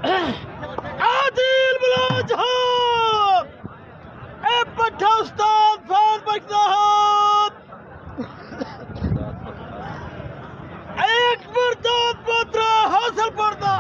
Adil Bloch हो ए पट्टा उस्ताद fan बकना एक बर्दात पत्र हासिल पर्दा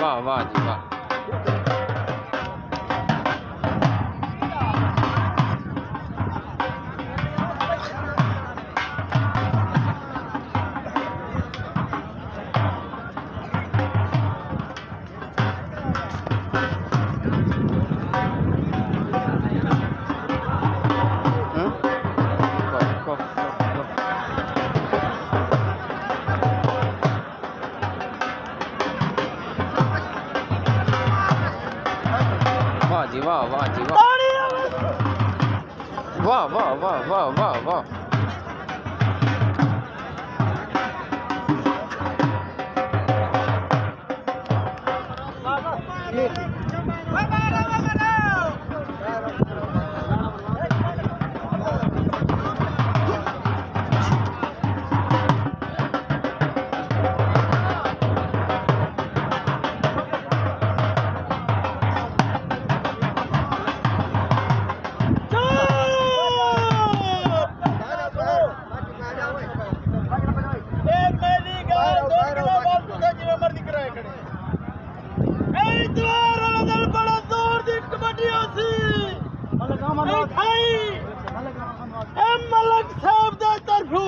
वाह वाह जी वाह। वाह जी वाह वाह जी वाह वाह वाह वाह वाह वाह वाह। मलक साहब दा तरफू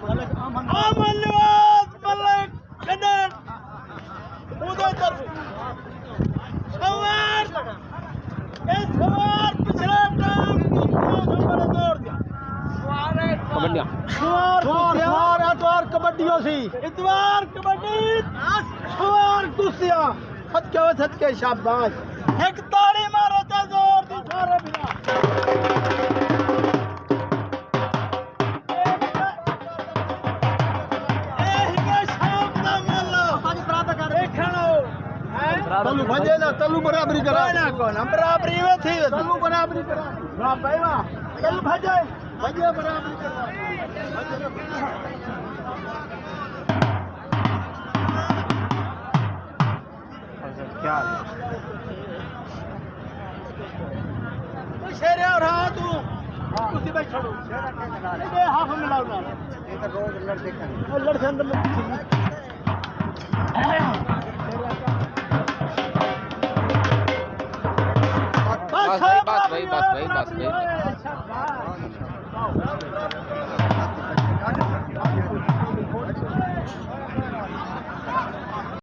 अमन नवाज मलक कन्नड़ उदे तरफू सवार इस सवार पिछले टाइम को तोड़ दिया कबड्डियां सवार इतवार कबड्डियों सी इतवार कबड्डी सवार कुश्तियां सद के शाबाश एक ताड़ी मारो ता जोर दी सारे बिना तलू भजे ना तलू बराबरी करा ना कौन हम बराबरी में थी तलू बराबरी करा वाह भाई वाह तलू भजे भजे बराबरी करा क्या तू शेर और हां तू कुर्सी पे छोड़ो ये हाफ मिलाओ ना ये तो रोज लड़ देखा लड़ से अंदर बस भाई बस।